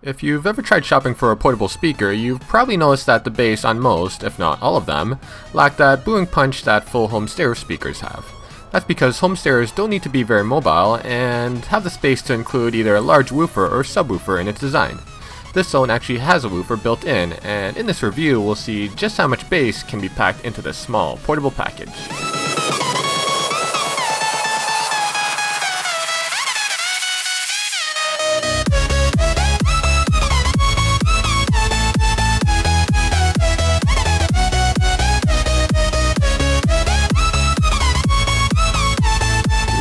If you've ever tried shopping for a portable speaker, you've probably noticed that the bass on most, if not all of them, lack that booming punch that full home stereo speakers have. That's because home stereos don't need to be very mobile and have the space to include either a large woofer or subwoofer in its design. This Zone actually has a woofer built in, and in this review we'll see just how much bass can be packed into this small portable package.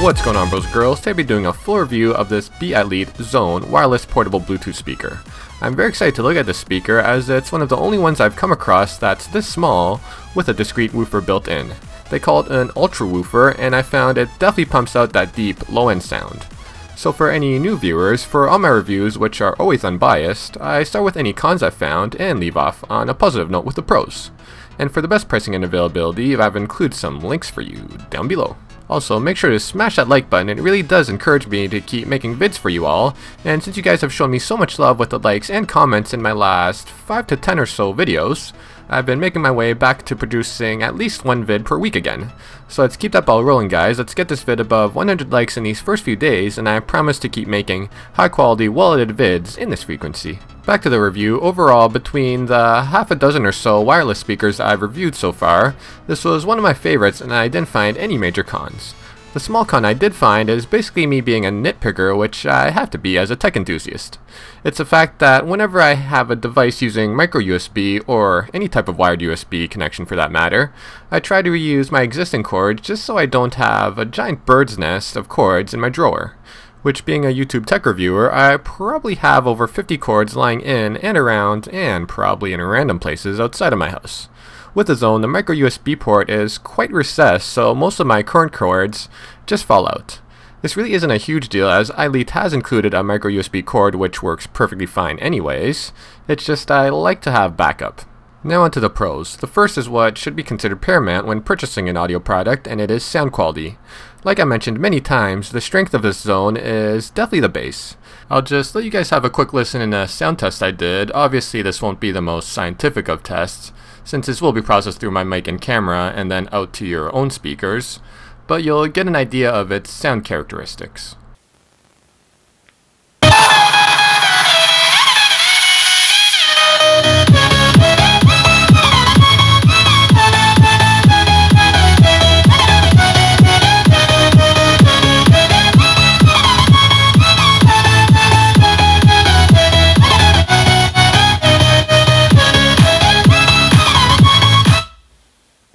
What's going on, bros and girls? Today I'll be doing a full review of this BEiLEET Zone wireless portable Bluetooth speaker. I'm very excited to look at this speaker as it's one of the only ones I've come across that's this small with a discrete woofer built in. They call it an ultra woofer, and I found it definitely pumps out that deep low-end sound. So for any new viewers, for all my reviews, which are always unbiased, I start with any cons I've found and leave off on a positive note with the pros. And for the best pricing and availability, I've included some links for you down below. Also, make sure to smash that like button. It really does encourage me to keep making vids for you all, and since you guys have shown me so much love with the likes and comments in my last 5 to 10 or so videos, I've been making my way back to producing at least one vid per week again. So let's keep that ball rolling, guys. Let's get this vid above 100 likes in these first few days, and I promise to keep making high quality, well-edited vids in this frequency. Back to the review. Overall, between the half a dozen or so wireless speakers I've reviewed so far, this was one of my favorites and I didn't find any major cons. The small con I did find is basically me being a nitpicker, which I have to be as a tech enthusiast. It's the fact that whenever I have a device using micro USB or any type of wired USB connection for that matter, I try to reuse my existing cords just so I don't have a giant bird's nest of cords in my drawer. Which, being a YouTube tech reviewer, I probably have over 50 cords lying in and around and probably in random places outside of my house. With the Zone, the micro USB port is quite recessed, so most of my current cords just fall out. This really isn't a huge deal as iLEET has included a micro USB cord which works perfectly fine anyways. It's just I like to have backup. Now onto the pros. The first is what should be considered paramount when purchasing an audio product, and it is sound quality. Like I mentioned many times, the strength of this Zone is definitely the bass. I'll just let you guys have a quick listen in a sound test I did. Obviously this won't be the most scientific of tests, since this will be processed through my mic and camera and then out to your own speakers, but you'll get an idea of its sound characteristics.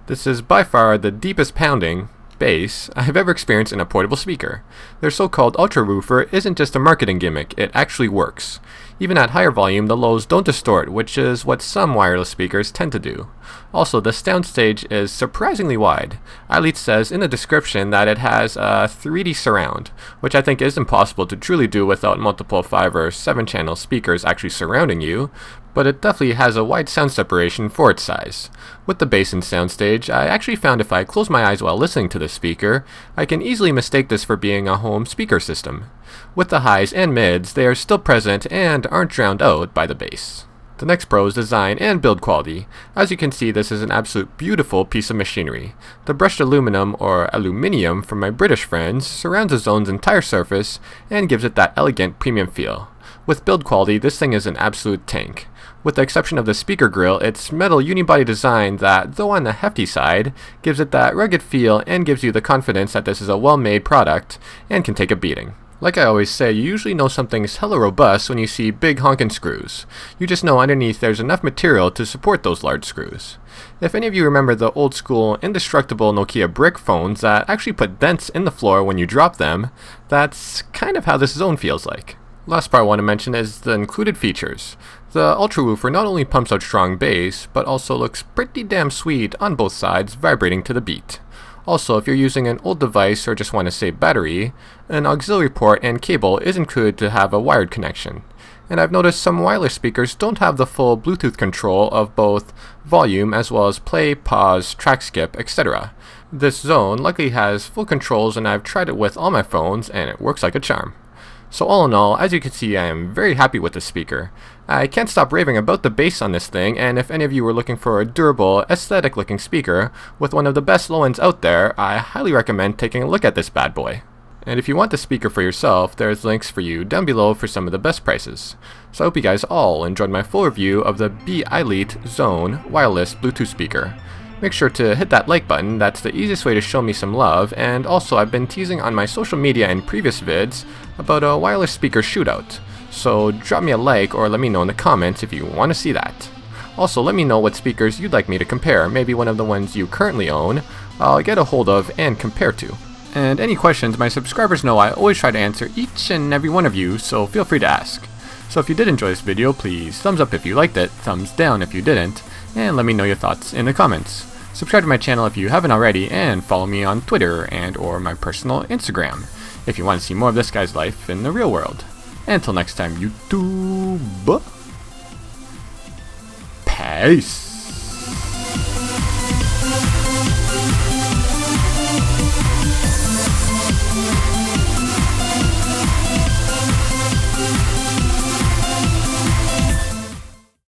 This is by far the deepest pounding bass I've ever experienced in a portable speaker. Their so-called ultra woofer isn't just a marketing gimmick, it actually works. Even at higher volume, the lows don't distort, which is what some wireless speakers tend to do. Also, the soundstage is surprisingly wide. iLEET says in the description that it has a 3D surround, which I think is impossible to truly do without multiple 5 or 7 channel speakers actually surrounding you, but it definitely has a wide sound separation for its size. With the bass and soundstage, I actually found if I close my eyes while listening to this speaker, I can easily mistake this for being a home speaker system. With the highs and mids, they are still present and aren't drowned out by the bass. The next pro is design and build quality. As you can see, this is an absolute beautiful piece of machinery. The brushed aluminum, or aluminium from my British friends, surrounds the Zone's entire surface and gives it that elegant premium feel. With build quality, this thing is an absolute tank. With the exception of the speaker grille, it's metal unibody design that, though on the hefty side, gives it that rugged feel and gives you the confidence that this is a well-made product and can take a beating. Like I always say, you usually know something's hella robust when you see big honkin' screws. You just know underneath there's enough material to support those large screws. If any of you remember the old school indestructible Nokia brick phones that actually put dents in the floor when you drop them, that's kind of how this Zone feels like. Last part I want to mention is the included features. The ultra woofer not only pumps out strong bass, but also looks pretty damn sweet on both sides, vibrating to the beat. Also, if you're using an old device or just want to save battery, an auxiliary port and cable is included to have a wired connection. And I've noticed some wireless speakers don't have the full Bluetooth control of both volume as well as play, pause, track skip, etc. This Zone luckily has full controls, and I've tried it with all my phones and it works like a charm. So all in all, as you can see, I am very happy with this speaker. I can't stop raving about the bass on this thing, and if any of you were looking for a durable, aesthetic looking speaker with one of the best low ends out there, I highly recommend taking a look at this bad boy. And if you want the speaker for yourself, there's links for you down below for some of the best prices. So I hope you guys all enjoyed my full review of the BEiLEET Zone wireless Bluetooth speaker. Make sure to hit that like button, that's the easiest way to show me some love, and also I've been teasing on my social media in previous vids about a wireless speaker shootout. So drop me a like or let me know in the comments if you want to see that. Also let me know what speakers you'd like me to compare, maybe one of the ones you currently own, I'll get a hold of and compare to. And any questions my subscribers know I always try to answer each and every one of you, so feel free to ask. So if you did enjoy this video, please thumbs up if you liked it, thumbs down if you didn't, and let me know your thoughts in the comments. Subscribe to my channel if you haven't already, and follow me on Twitter and or my personal Instagram if you want to see more of this guy's life in the real world. Until next time, YouTube, peace!